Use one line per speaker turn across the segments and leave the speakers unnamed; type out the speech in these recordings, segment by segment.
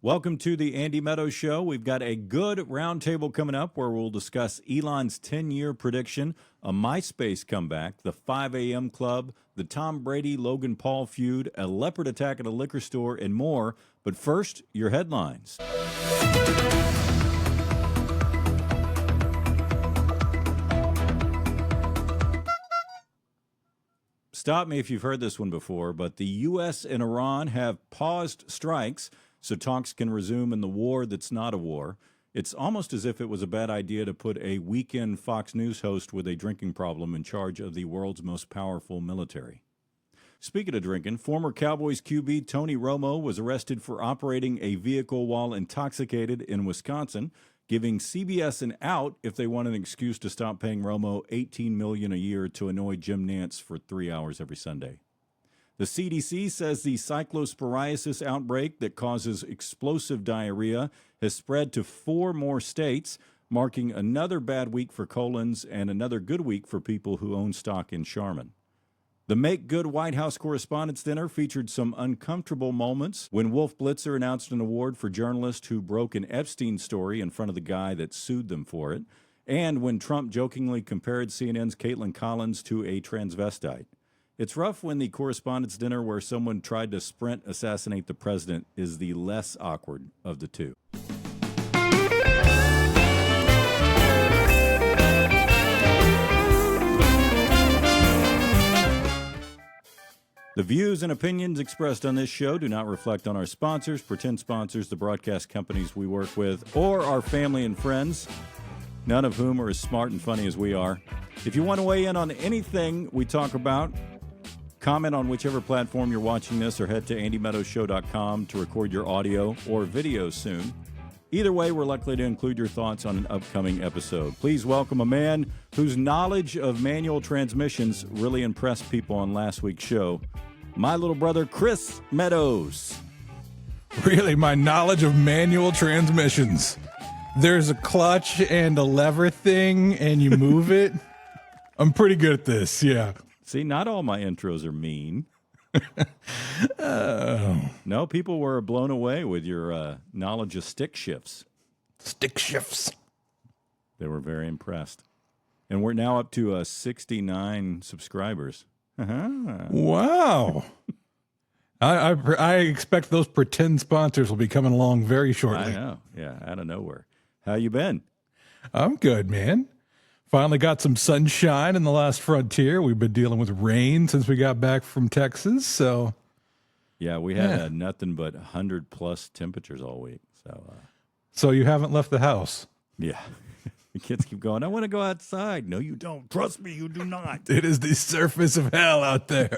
Welcome to the Andy Meadows Show. We've got a good roundtable coming up where we'll discuss Elon's 10-year prediction, a MySpace comeback, the 5 a.m. club, the Tom Brady Logan Paul feud, a leopard attack at a liquor store, and more. But first, your headlines. Stop me if you've heard this one before, but the U.S. and Iran have paused strikes so talks can resume in the war that's not a war. It's almost as if it was a bad idea to put a weekend Fox News host with a drinking problem in charge of the world's most powerful military. Speaking of drinking, former Cowboys QB Tony Romo was arrested for operating a vehicle while intoxicated in Wisconsin, giving CBS an out if they want an excuse to stop paying Romo $18 million a year to annoy Jim Nantz for 3 hours every Sunday. The CDC says the cyclosporiasis outbreak that causes explosive diarrhea has spread to 4 more states, marking another bad week for colons and another good week for people who own stock in Charmin. The Make Good White House Correspondence Dinner featured some uncomfortable moments when Wolf Blitzer announced an award for journalists who broke an Epstein story in front of the guy that sued them for it, and when Trump jokingly compared CNN's Caitlin Collins to a transvestite. It's rough when the correspondence dinner where someone tried to sprint assassinate the president is the less awkward of the two. The views and opinions expressed on this show do not reflect on our sponsors, pretend sponsors, the broadcast companies we work with, or our family and friends, none of whom are as smart and funny as we are. If you want to weigh in on anything we talk about, comment on whichever platform you're watching this or head to andymeadowshow.com to record your audio or video soon. Either way, we're likely to include your thoughts on an upcoming episode. Please welcome a man whose knowledge of manual transmissions really impressed people on last week's show, my little brother, Chris Meadows.
Really, my knowledge of manual transmissions. There's a clutch and a lever thing, and you move it. I'm pretty good at this, yeah.
See, not all my intros are mean.
Oh.
No, people were blown away with your knowledge of stick shifts.
Stick shifts.
They were very impressed. And we're now up to 69 subscribers.
Wow. I expect those pretend sponsors will be coming along very shortly.
I know. Yeah, out of nowhere. How you been?
I'm good, man. Finally got some sunshine in the last frontier. We've been dealing with rain since we got back from Texas, so...
Yeah, we had nothing but 100-plus temperatures all week.
So you haven't left the house?
Yeah. The kids keep going, I want to go outside. No, you don't. Trust me, you do not.
It is the surface of hell out there.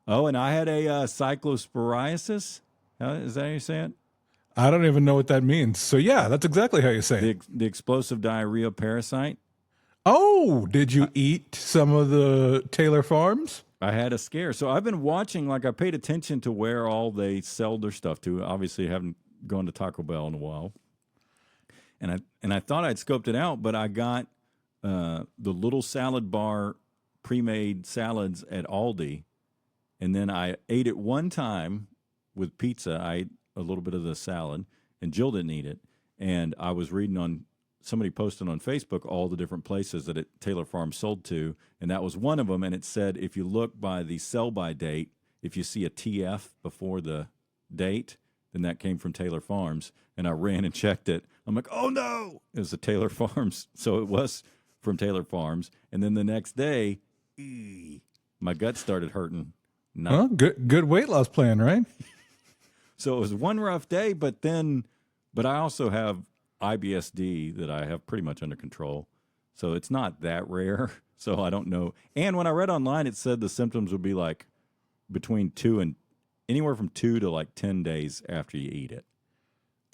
Oh, and I had a cyclosporiasis. Is that how you say it?
I don't even know what that means. So, yeah, that's exactly how you say it.
The explosive diarrhea parasite.
Oh, did you eat some of the Taylor Farms?
I had a scare. So I've been watching, I paid attention to where all they sell their stuff to. Obviously, I haven't gone to Taco Bell in a while. And I thought I'd scoped it out, but I got the little salad bar pre-made salads at Aldi. And then I ate it one time with pizza. I ate a little bit of the salad, and Jill didn't eat it. And I was reading on, somebody posted on Facebook all the different places that Taylor Farms sold to, and that was one of them. And it said, if you look by the sell-by date, if you see a TF before the date, then that came from Taylor Farms. And I ran and checked it. I'm like, oh no, it was a Taylor Farms. So it was from Taylor Farms. And then the next day, my gut started hurting.
Well, good weight loss plan, right?
So it was one rough day, but I also have IBSD that I have pretty much under control. So it's not that rare. So I don't know. And when I read online, it said the symptoms would be between anywhere from 2 to 10 days after you eat it.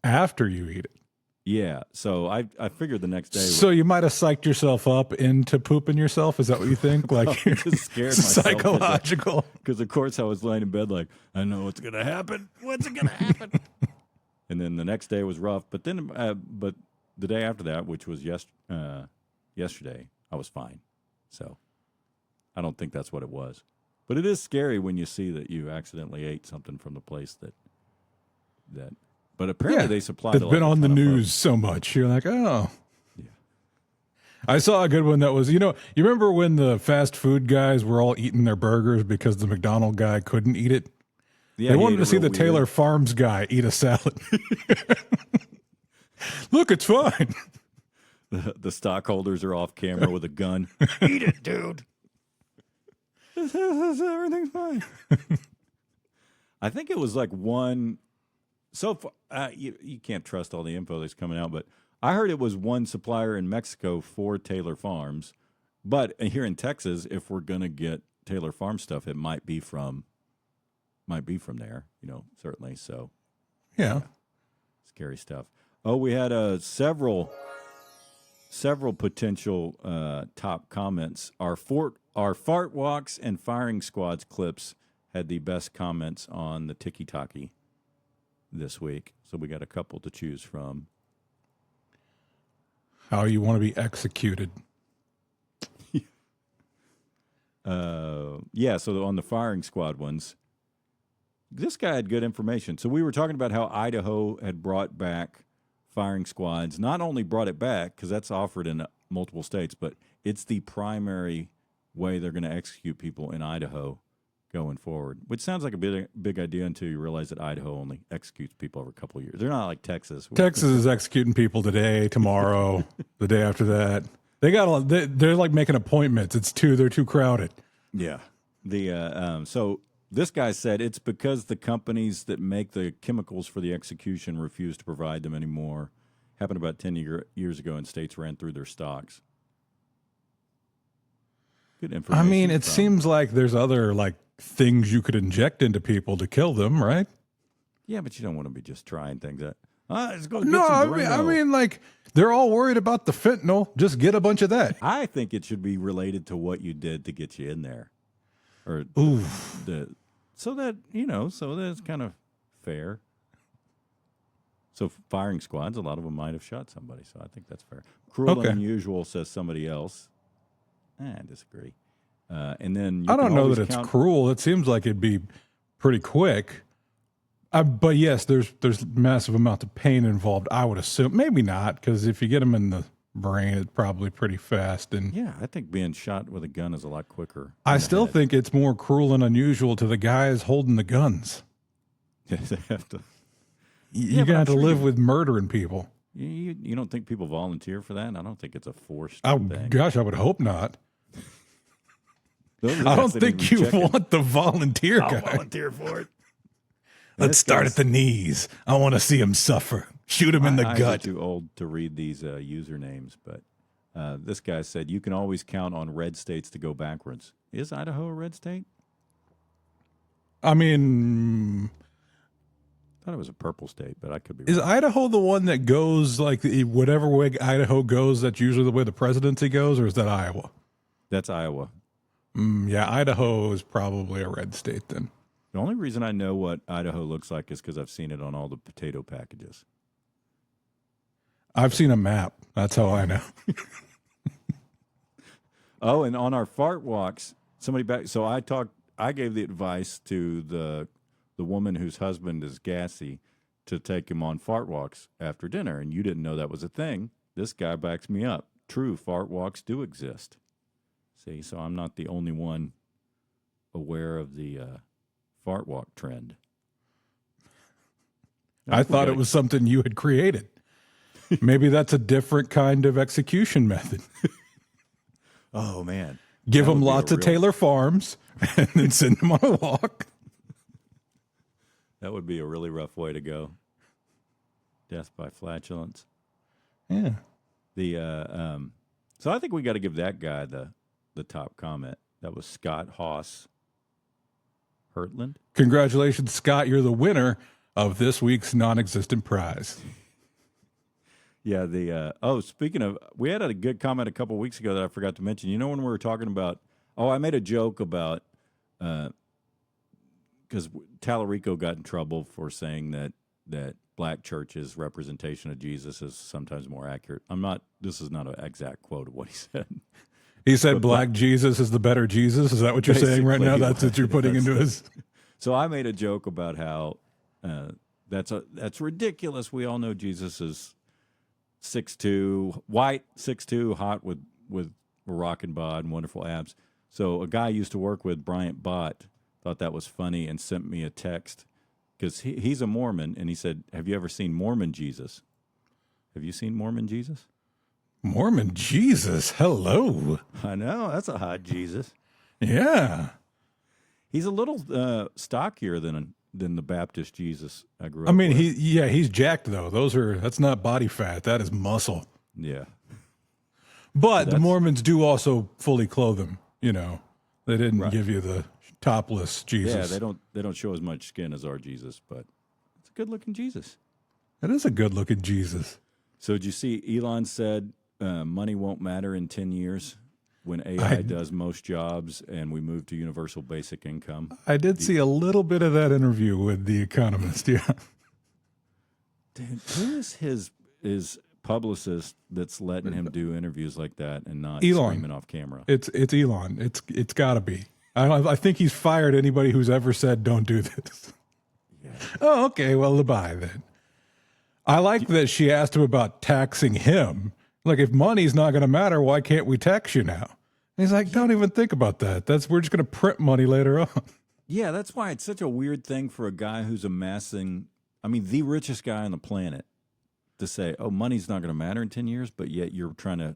After you eat it?
Yeah. So I figured the next day.
So you might have psyched yourself up into pooping yourself? Is that what you think?
You're just scared myself.
Psychological.
Because, of course, I was laying in bed I know what's going to happen. What's going to happen? And then the next day was rough. But then, but the day after that, which was yesterday, I was fine. So I don't think that's what it was. But it is scary when you see that you accidentally ate something from the place that But apparently they supply.
It's been on the news so much. You're like, oh.
Yeah.
I saw a good one that was, you remember when the fast food guys were all eating their burgers because the McDonald guy couldn't eat it?
Yeah,
they wanted to see the Taylor Farms guy eat a salad. Look, it's fine.
The stockholders are off camera with a gun. Eat it, dude. Everything's fine. I think it was like one. So far, you can't trust all the info that's coming out, but I heard it was one supplier in Mexico for Taylor Farms. But here in Texas, if we're gonna get Taylor Farm stuff, it might be from there. Certainly. So,
yeah.
Scary stuff. Oh, we had several potential top comments. Our fart walks and firing squads clips had the best comments on the Tiki-Taki this week. So we got a couple to choose from.
How you want to be executed.
So on the firing squad ones, this guy had good information. So we were talking about how Idaho had brought back firing squads, not only brought it back because that's offered in multiple states, but it's the primary way they're going to execute people in Idaho going forward, which sounds like a big idea until you realize that Idaho only executes people over a couple of years. They're not like Texas.
Texas is executing people today, tomorrow, the day after that. They're like making appointments. They're too crowded.
Yeah. So this guy said it's because the companies that make the chemicals for the execution refuse to provide them anymore. Happened about 10 years ago, and states ran through their stocks. Good information.
I mean, it seems like there's other things you could inject into people to kill them, right?
Yeah, but you don't want to be just trying things that. Let's go get
No,
some
I mean, they're all worried about the fentanyl. Just get a bunch of that.
I think it should be related to what you did to get you in there, or so that it's kind of fair. So firing squads, a lot of them might have shot somebody, so I think that's fair. Cruel and unusual, says somebody else. I disagree. And then
I don't know that it's cruel. It seems like it'd be pretty quick. But yes, there's massive amounts of pain involved. I would assume maybe not, because if you get them in the brain, it's probably pretty fast. And
yeah, I think being shot with a gun is a lot quicker.
I still think it's more cruel and unusual to the guys holding the guns.
Yeah, they have to.
You're gonna have to live with murdering people.
You don't think people volunteer for that? I don't think it's a forced thing.
Gosh, I would hope not. I don't think you want the volunteer guy.
I'll volunteer for it.
Let's start at the knees. I want to see him suffer. Shoot him in the gut.
I'm too old to read these usernames, but this guy said you can always count on red states to go backwards. Is Idaho a red state?
I mean,
I thought it was a purple state, but I could be wrong.
Is Idaho the one that goes whatever way Idaho goes, that's usually the way the presidency goes, or is that Iowa?
That's Iowa.
Yeah, Idaho is probably a red state then.
The only reason I know what Idaho looks like is because I've seen it on all the potato packages.
I've seen a map. That's how I know.
Oh, and on our fart walks, somebody back. So I gave the advice to the woman whose husband is gassy to take him on fart walks after dinner, and you didn't know that was a thing. This guy backs me up. True, fart walks do exist. See, so I'm not the only one aware of the fart walk trend.
I thought it was something you had created. Maybe that's a different kind of execution method.
Oh, man.
Give them lots of Taylor Farms and then send them on a walk.
That would be a really rough way to go. Death by flatulence.
Yeah.
So I think we got to give that guy the top comment. That was Scott Haas Hertland.
Congratulations, Scott. You're the winner of this week's non-existent prize.
Yeah, speaking of, we had a good comment a couple weeks ago that I forgot to mention. You know, when we were talking about, I made a joke about, because Tallarico got in trouble for saying that black churches' representation of Jesus is sometimes more accurate. This is not an exact quote of what he said.
He said black Jesus is the better Jesus? Is that what you're saying right now? That's what you're putting into his...
So I made a joke about how That's ridiculous. We all know Jesus is 6'2", white, 6'2", hot with a rockin' bod and wonderful abs. So a guy I used to work with, Bryant Bott, thought that was funny and sent me a text because he's a Mormon, and he said, "Have you ever seen Mormon Jesus? Have you seen Mormon Jesus?"
Mormon Jesus, hello.
I know, that's a hot Jesus.
Yeah.
He's a little stockier than the Baptist Jesus I grew up
I mean,
with.
he's jacked though. That's not body fat. That is muscle.
Yeah.
But the Mormons do also fully clothe him. You know, they didn't give you the topless Jesus.
Yeah, they don't show as much skin as our Jesus, but it's a good looking Jesus.
It is a good looking Jesus.
So did you see Elon said money won't matter in 10 years when AI does most jobs and we move to universal basic income?
I did see a little bit of that interview with The Economist, yeah.
Dude, who is his publicist that's letting him do interviews like that and not screaming off camera?
It's Elon. It's got to be. I think he's fired anybody who's ever said don't do this.
Yeah.
Oh, okay. Well, bye then. I like that she asked him about taxing him. Like, if money's not going to matter, why can't we tax you now? And he's like, don't even think about that. We're just going to print money later on.
Yeah, that's why it's such a weird thing for a guy who's amassing, the richest guy on the planet, to say, oh, money's not going to matter in 10 years, but yet you're trying to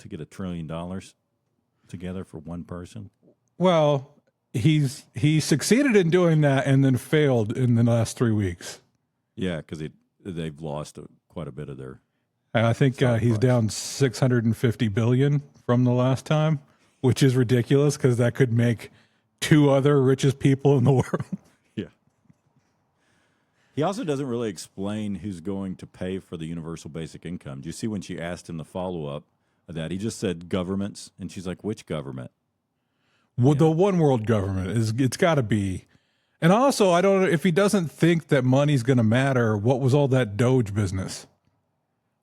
get $1 trillion together for one person.
Well, he succeeded in doing that and then failed in the last 3 weeks.
Yeah, because they've lost quite a bit of their.
I think he's down $650 billion from the last time, which is ridiculous because that could make 2 other richest people in the world.
Yeah. He also doesn't really explain who's going to pay for the universal basic income. Do you see when she asked him the follow-up of that? He just said governments, and she's like, which government?
Well, the one world government it's got to be. And also, I don't know if he doesn't think that money's going to matter. What was all that Doge business?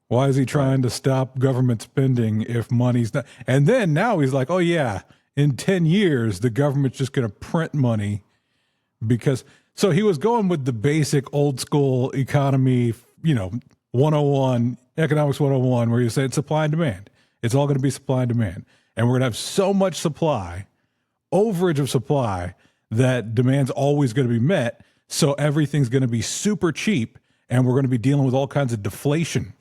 Why is he trying to stop government spending if money's not? And then now he's like, oh yeah, in 10 years, the government's just going to print money so he was going with the basic old school economy, 101, economics 101, where you say it's supply and demand. It's all going to be supply and demand. And we're going to have so much supply, overage of supply, that demand's always going to be met. So everything's going to be super cheap and we're going to be dealing with all kinds of deflation.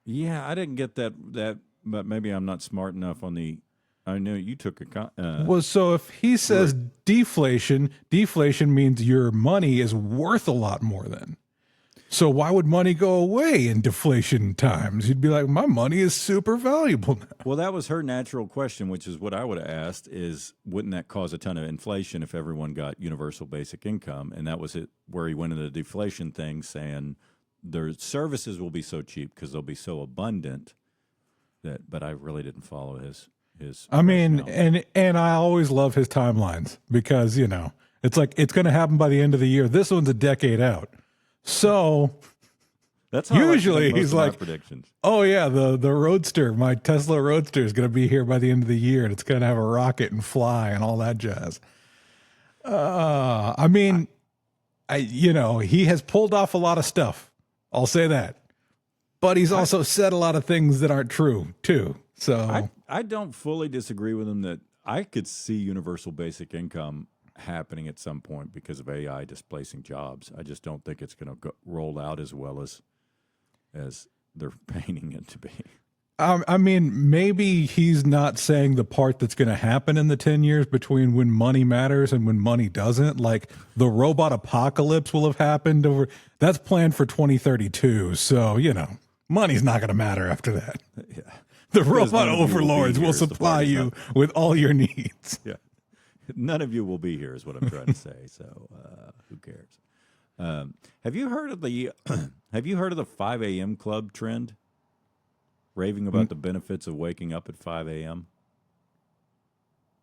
Yeah, I didn't get that, but maybe I'm not smart enough on the. I know you took a.
Well, so if he says deflation means your money is worth a lot more then. So why would money go away in deflation times? You'd be like, my money is super valuable now.
Well, that was her natural question, which is what I would have asked is, wouldn't that cause a ton of inflation if everyone got universal basic income? And that was it, where he went into the deflation thing, saying their services will be so cheap because they'll be so abundant but I really didn't follow his
and I always love his timelines because, it's like it's going to happen by the end of the year. This one's a decade out. So
that's how
usually he's like,
predictions.
Oh yeah, the Roadster, my Tesla Roadster is going to be here by the end of the year and it's going to have a rocket and fly and all that jazz. He has pulled off a lot of stuff. I'll say that. But he's also said a lot of things that aren't true, too. So
I don't fully disagree with him that I could see universal basic income happening at some point because of AI displacing jobs. I just don't think it's going to roll out as well as they're painting it to be.
Maybe he's not saying the part that's going to happen in the 10 years between when money matters and when money doesn't. Like the robot apocalypse will have happened that's planned for 2032. So, money's not going to matter after that.
Yeah.
The robot overlords will supply you with all your needs.
Yeah. None of you will be here is what I'm trying to say. So who cares? Have you heard of the 5 a.m. club trend? Raving about the benefits of waking up at 5 a.m.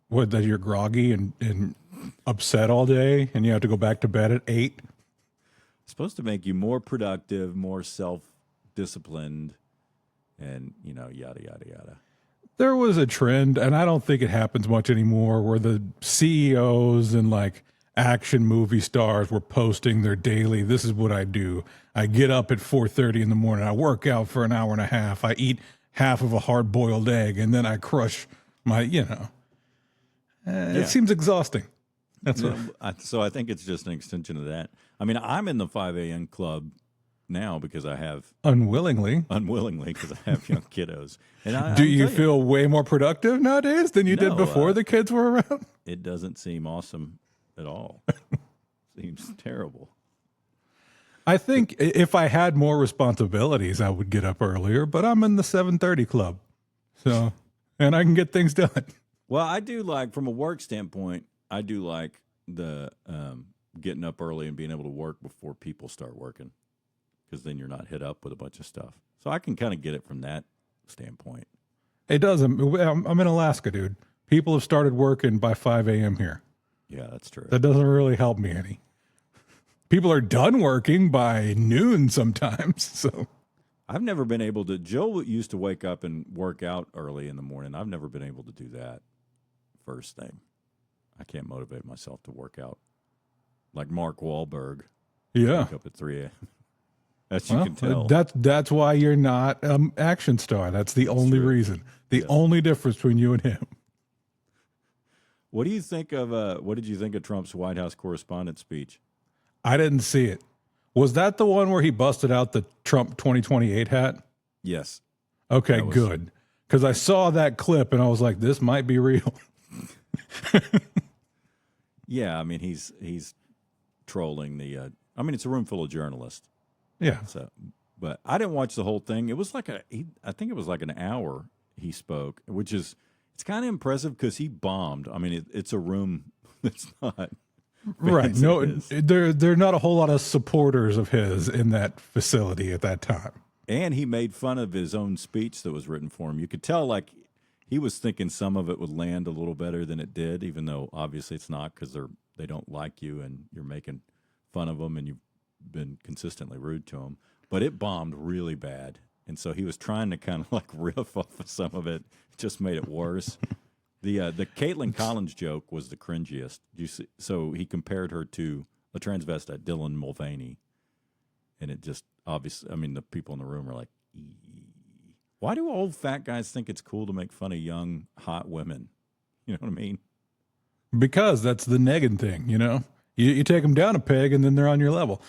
What, that you're groggy and upset all day and you have to go back to bed at 8?
It's supposed to make you more productive, more self-disciplined, and, yada, yada, yada.
There was a trend, and I don't think it happens much anymore, where the CEOs and action movie stars were posting their daily. This is what I do. I get up at 4:30 in the morning. I work out for an hour and a half. I eat half of a hard-boiled egg, and then I crush my, It seems exhausting. That's what.
So I think it's just an extension of that. I mean, I'm in the 5 a.m. club now because I have
Unwillingly,
because I have young kiddos. And
do you feel way more productive nowadays than you did before the kids were around?
It doesn't seem awesome at all. Seems terrible.
I think if I had more responsibilities, I would get up earlier, but I'm in the 7:30 club. So, and I can get things done.
Well, I do like, from a work standpoint, I do like the getting up early and being able to work before people start working, because then you're not hit up with a bunch of stuff. So I can kind of get it from that standpoint.
It doesn't. I'm in Alaska, dude. People have started working by 5 a.m. here.
Yeah, that's true.
That doesn't really help me any. People are done working by noon sometimes. So
I've never been able to. Joe used to wake up and work out early in the morning. I've never been able to do that first thing. I can't motivate myself to work out like Mark Wahlberg.
Yeah,
wake up at 3 a.m. As you can tell.
That's why you're not an action star. That's the only reason. The only difference between you and him.
What do you think of? What did you think of Trump's White House Correspondence speech?
I didn't see it. Was that the one where he busted out the Trump 2028 hat?
Yes.
Okay, good. Because I saw that clip and I was like, this might be real.
Yeah, I mean, he's trolling the. I mean, it's a room full of journalists.
Yeah.
So, but I didn't watch the whole thing. It was like I think it was like an hour he spoke, which is, it's kind of impressive because he bombed. I mean, it's a room that's not.
Right. No, there are not a whole lot of supporters of his in that facility at that time. And
he made fun of his own speech that was written for him. You could tell, like, he was thinking some of it would land a little better than it did, even though obviously it's not, because they don't like you and you're making fun of them and you've been consistently rude to them. But it bombed really bad. And so he was trying to kind of like riff off of some of it. It just made it worse. The Caitlin Collins joke was the cringiest. You see, so he compared her to a transvestite, Dylan Mulvaney. And it just, obviously, I mean, the people in the room are like, ee. Why do old fat guys think it's cool to make fun of young, hot women? You know what I mean?
Because that's the negging thing, you know? You take them down a peg and then they're on your level.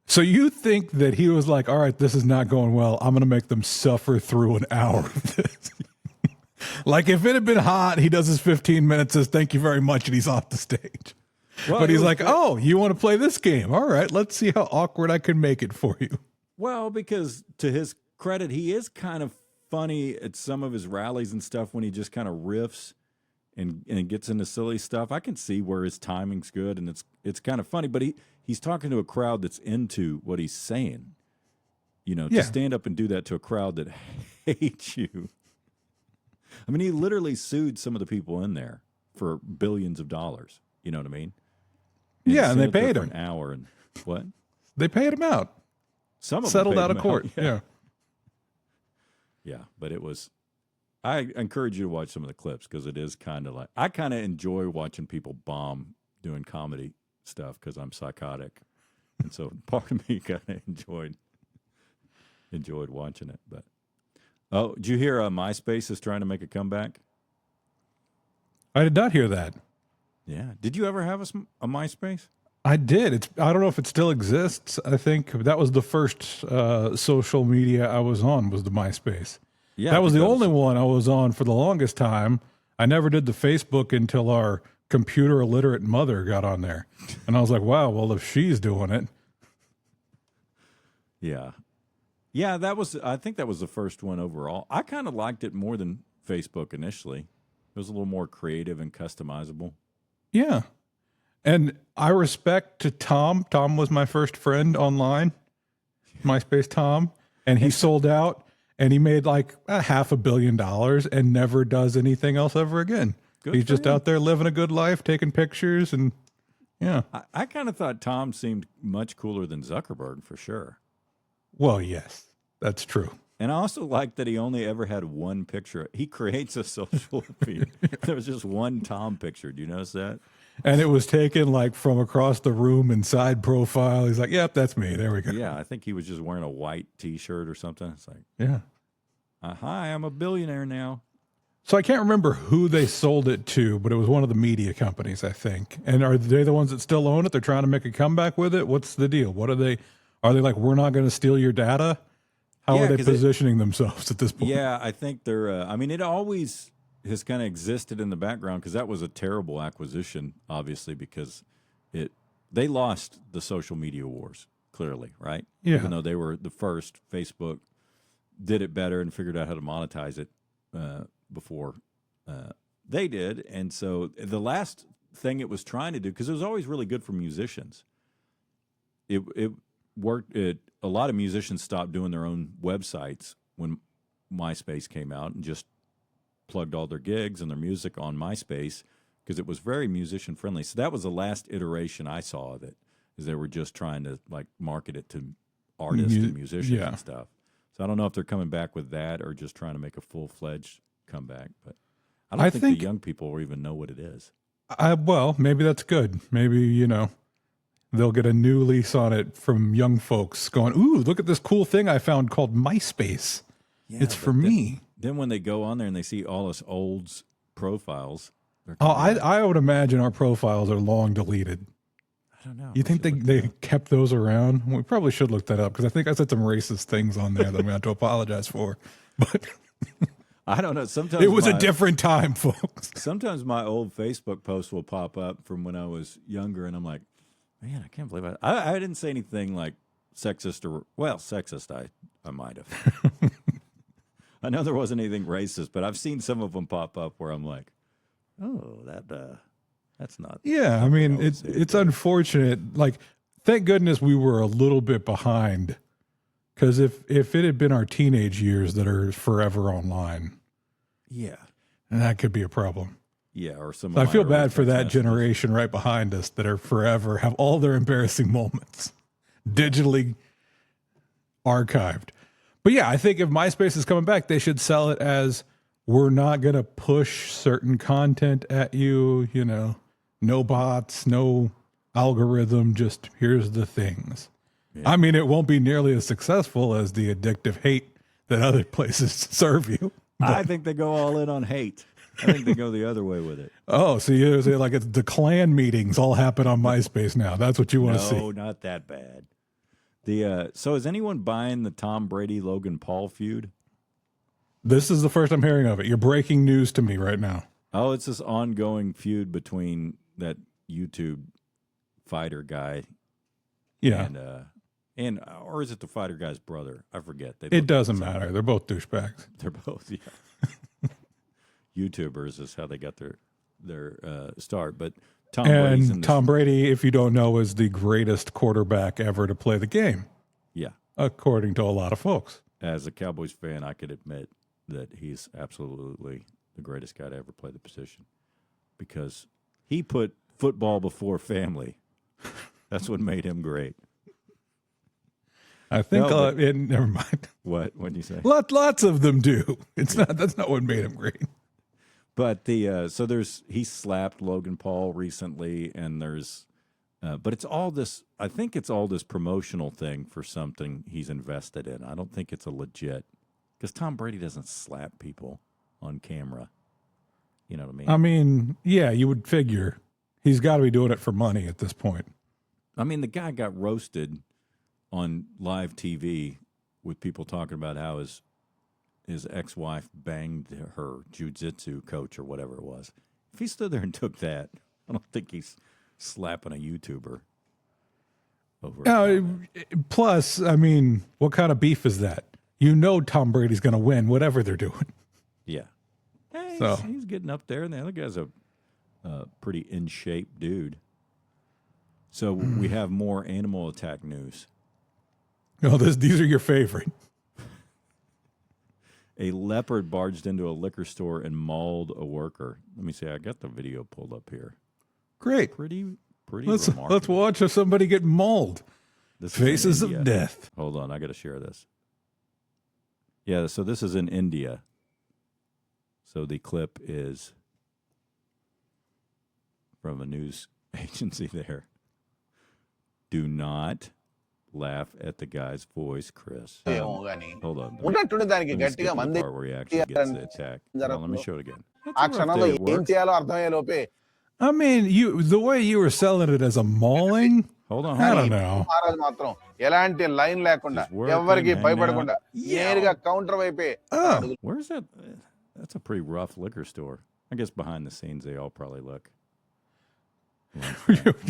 So you think that he was like, all right, this is not going well. I'm going to make them suffer through an hour of this. Like if it had been hot, he does his 15 minutes, says, thank you very much, and he's off the stage. Well, but he's like, oh, you want to play this game? All right, let's see how awkward I can make it for you.
Well, because to his credit, he is kind of funny at some of his rallies and stuff when he just kind of riffs and gets into silly stuff. I can see where his timing's good and it's kind of funny, but he's talking to a crowd that's into what he's saying. You know, to stand up and do that to a crowd that hates you. I mean, he literally sued some of the people in there for billions of dollars. You know what I mean?
And they paid him
an hour. And what?
They paid him out. Some of them settled out of court. Yeah.
Yeah, but it was. I encourage you to watch some of the clips because it is kind of like, I kind of enjoy watching people bomb doing comedy stuff because I'm psychotic, and so part of me kind of enjoyed watching it. But did you hear MySpace is trying to make a comeback?
I did not hear that.
Yeah. Did you ever have a MySpace?
I did. I don't know if it still exists. I think that was the first social media I was on, was the MySpace. Yeah, that was the only one I was on for the longest time. I never did the Facebook until our computer illiterate mother got on there. And I was like, wow, well, if she's doing it.
Yeah. Yeah, I think that was the first one overall. I kind of liked it more than Facebook initially. It was a little more creative and customizable.
Yeah. And I respect to Tom. Tom was my first friend online, MySpace Tom. And he sold out. And he made like $500 million and never does anything else ever again. He's just out there living a good life, taking pictures, and yeah.
I kind of thought Tom seemed much cooler than Zuckerberg for sure.
Well, yes, that's true.
And I also liked that he only ever had one picture. He creates a social feed. There was just one Tom picture. Do you notice that?
And it was taken like from across the room in side profile. He's like, yep, that's me. There we go.
Yeah, I think he was just wearing a white T-shirt or something. It's like,
Yeah.
Hi, I'm a billionaire now.
So I can't remember who they sold it to, but it was one of the media companies, I think. And are they the ones that still own it? They're trying to make a comeback with it? What's the deal? What are they like, we're not going to steal your data? How are they positioning themselves at this point?
Yeah, I think they're, I mean, it always has kind of existed in the background because that was a terrible acquisition, obviously, because they lost the social media wars, clearly, right?
Yeah.
Even though they were the first, Facebook did it better and figured out how to monetize it before they did. And so the last thing it was trying to do, because it was always really good for musicians, it worked. A lot of musicians stopped doing their own websites when MySpace came out and just plugged all their gigs and their music on MySpace because it was very musician friendly. So that was the last iteration I saw of it, is they were just trying to like market it to artists and musicians and stuff. So I don't know if they're coming back with that or just trying to make a full-fledged comeback. But I don't think the young people will even know what it is.
Well, maybe that's good. Maybe, they'll get a new lease on it from young folks going, ooh, look at this cool thing I found called MySpace. Yeah, it's for me.
Then when they go on there and they see all us olds profiles.
I would imagine our profiles are long deleted.
I don't know.
You think they kept those around? We probably should look that up because I think I said some racist things on there that I'm going to have to apologize for. But
I don't know. Sometimes
it was a different time, folks.
Sometimes my old Facebook posts will pop up from when I was younger, and I'm like, man, I can't believe I didn't say anything like sexist sexist. I might have. I know there wasn't anything racist, but I've seen some of them pop up where I'm like, oh, that's not.
Yeah, I mean, it's unfortunate. Like, thank goodness we were a little bit behind, because if it had been our teenage years that are forever online,
yeah,
that could be a problem.
Yeah, or some.
So I feel bad for that generation right behind us that are forever have all their embarrassing moments digitally archived. But yeah, I think if MySpace is coming back, they should sell it as, we're not going to push certain content at you, no bots, no algorithm, just here's the things. Yeah. I mean, it won't be nearly as successful as the addictive hate that other places serve you. But
I think they go all in on hate. I think they go the other way with it.
Oh, so you say like it's the Klan meetings all happen on MySpace now. That's what you want to see.
No, not that bad. So is anyone buying the Tom Brady Logan Paul feud?
This is the first I'm hearing of it. You're breaking news to me right now.
Oh, it's this ongoing feud between that YouTube fighter guy.
Yeah.
And or is it the fighter guy's brother? I forget.
It doesn't matter. They're both douchebags.
They're both, yeah. YouTubers is how they got their start. But
Tom Brady, if you don't know, is the greatest quarterback ever to play the game.
Yeah.
According to a lot of folks.
As a Cowboys fan, I could admit that he's absolutely the greatest guy to ever play the position because he put football before family. That's what made him great.
I think never mind.
What did you say?
Lots of them do. That's not what made him great.
But he slapped Logan Paul recently, and but it's all this. I think it's all this promotional thing for something he's invested in. I don't think it's a legit, because Tom Brady doesn't slap people on camera. You know what I mean?
I mean, yeah, you would figure he's got to be doing it for money at this point.
I mean, the guy got roasted on live TV with people talking about how his ex-wife banged her jiu-jitsu coach or whatever it was. If he stood there and took that, I don't think he's slapping a YouTuber over.
Plus, I mean, what kind of beef is that? Tom Brady's going to win whatever they're doing.
Yeah. Hey,
so
he's getting up there, and the other guy's a pretty in-shape dude. So we have more animal attack news.
Oh, these are your favorite.
A leopard barged into a liquor store and mauled a worker. Let me see. I got the video pulled up here.
Great.
Pretty
Let's
remarkable.
watch somebody get mauled. Faces of death.
Hold on. I got to share this. Yeah, so this is in India. So the clip is from a news agency there. Do not laugh at the guy's voice, Chris. Hold on.
ఉన్నట్టుండి దానికి
Let me skip
గట్టిగా
to the
మంది
part where he actually gets the attack. Well, let me show it again. That's
ఆ
a rough
క్షణంలో
day at
ఏం
work.
చేయాలో అర్థమయ్యే లోపే
I mean, the way you were selling it as a mauling,
Hold on.
I don't know.
మహారాజు మాత్రం ఎలాంటి line లేకుండా
Just working,
ఎవరికి
hanging
భయపడకుండా
out.
నేరుగా కౌంటర్ వైపే
Oh,
Where's that? That's a pretty rough liquor store. I guess behind the scenes, they all probably look.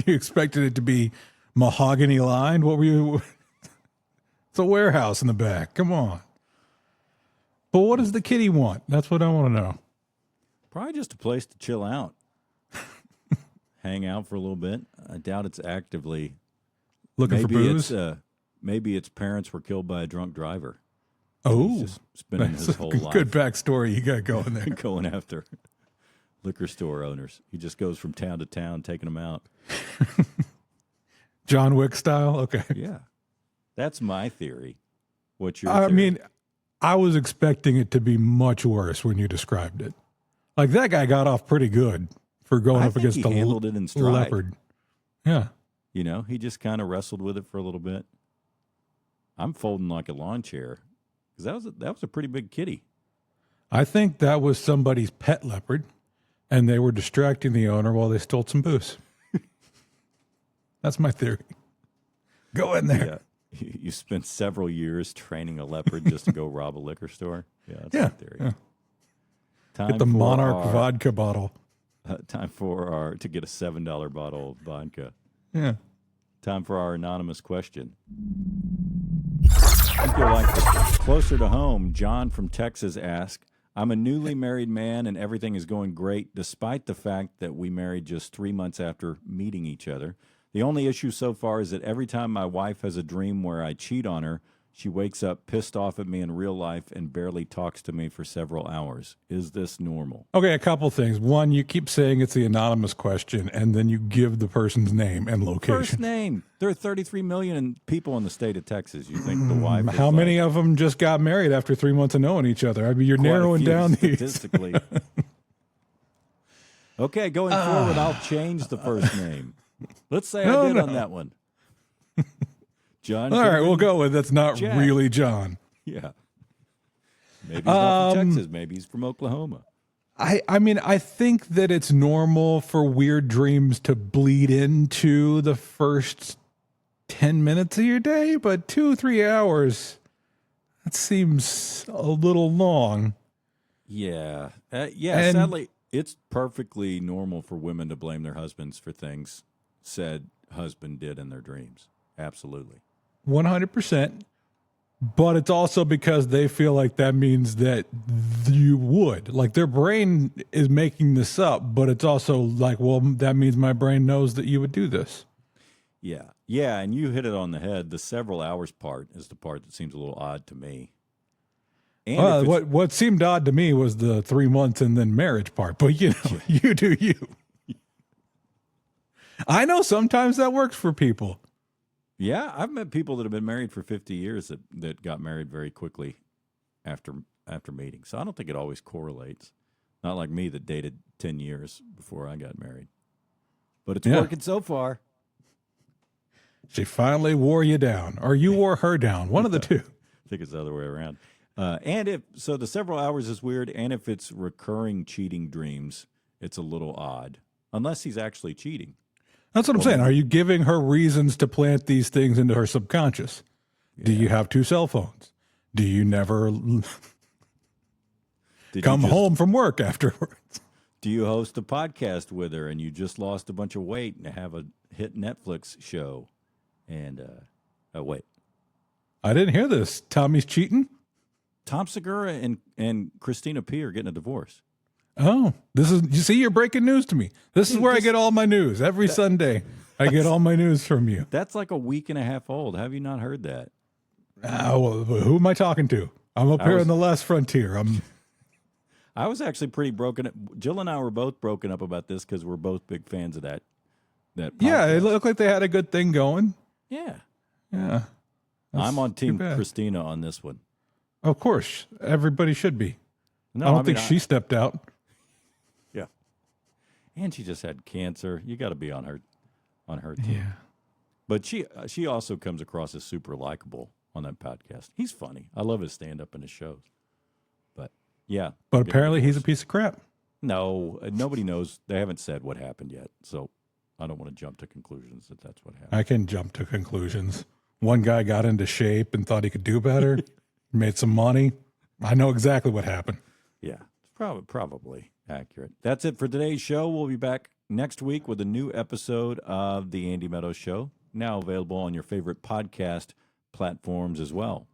you expected it to be mahogany lined? What were you? It's a warehouse in the back. Come on. But what does the kitty want? That's what I want to know.
Probably just a place to chill out, hang out for a little bit. I doubt it's actively
Looking for booze?
Maybe its parents were killed by a drunk driver.
Oh,
He's just spending
that's
his
a
whole life
good backstory you got going there.
going after liquor store owners. He just goes from town to town taking them out.
John Wick style? Okay.
Yeah, that's my theory. What's your
I
theory?
mean, I was expecting it to be much worse when you described it. Like, that guy got off pretty good for going
I
up
think
against
he
the
handled it in stride.
leopard. Yeah.
You know, he just kind of wrestled with it for a little bit. I'm folding like a lawn chair because that was a pretty big kitty.
I think that was somebody's pet leopard, and they were distracting the owner while they stole some booze. That's my theory. Go in there.
Yeah. You spent several years training a leopard just to go rob a liquor store. Yeah, that's
Yeah,
my theory.
yeah.
Time
Get the
for
Monarch
our-
vodka bottle.
Time for to get a $7 bottle of vodka.
Yeah.
Time for our anonymous question. I think you'll like this one. Closer to home, John from Texas asked, I'm a newly married man and everything is going great despite the fact that we married just 3 months after meeting each other. The only issue so far is that every time my wife has a dream where I cheat on her, she wakes up pissed off at me in real life and barely talks to me for several hours. Is this normal?
Okay, a couple things. One, you keep saying it's the anonymous question, and then you give the person's name and
First
location.
name. There are 33 million people in the state of Texas. You think the wife is
How many
like,
of them just got married after 3 months of knowing each other? I mean, you're
quite a
narrowing
few
down these.
statistically. Okay, going forward, I'll change the first name. Let's say I did on that one. John.
All right, we'll
Goodman.
go with that's not
Jack.
really John.
Yeah. Maybe he's not from Texas. Maybe he's from Oklahoma.
I mean, I think that it's normal for weird dreams to bleed into the first 10 minutes of your day, but 2-3 hours, that seems a little long.
Yeah. Yeah,
And-
sadly, it's perfectly normal for women to blame their husbands for things said husband did in their dreams. Absolutely.
100%. But it's also because they feel like that means that you would. Like their brain is making this up, but it's also like, well, that means my brain knows that you would do this.
Yeah. Yeah, and you hit it on the head. The several hours part is the part that seems a little odd to me. And if it's-
What seemed odd to me was the 3 months and then marriage part. But you know, you do you. I know sometimes that works for people.
Yeah, I've met people that have been married for 50 years that got married very quickly after meeting. So I don't think it always correlates. Not like me that dated 10 years before I got married. But it's working so far.
She finally wore you down, or you wore her down. One of the two.
I think it's the other way around. And if so, the several hours is weird. And if it's recurring cheating dreams, it's a little odd, unless he's actually cheating.
That's what I'm saying. Are you giving her reasons to plant these things into her subconscious? Yeah. Do you have 2 cell phones? Do you never come home from work afterwards?
Do you host a podcast with her and you just lost a bunch of weight and have a hit Netflix show? And wait,
I didn't hear this. Tommy's cheating?
Tom Segura and Christina P. are getting a divorce.
Oh, this is, you see, you're breaking news to me. This is where I get all my news. Every Sunday, I get all my news from you.
That's like a week and a half old. Have you not heard that?
Well, who am I talking to? I'm up here in the last frontier.
I was actually pretty broken up. Jill and I were both broken up about this because we're both big fans of that podcast.
Yeah, it looked like they had a good thing going.
Yeah.
Yeah.
I'm on Team Christina on this one.
Of course. Everybody should be.
No,
I don't think she stepped out.
Yeah. And she just had cancer. You got to be on her team.
Yeah.
But she also comes across as super likable on that podcast. He's funny. I love his stand-up and his shows. But, yeah.
But apparently he's a piece of crap.
No, nobody knows. They haven't said what happened yet. So I don't want to jump to conclusions that that's what happened.
I can jump to conclusions. One guy got into shape and thought he could do better, made some money. I know exactly what happened.
Yeah, it's probably accurate. That's it for today's show. We'll be back next week with a new episode of The Andy Meadows Show, now available on your favorite podcast platforms as well.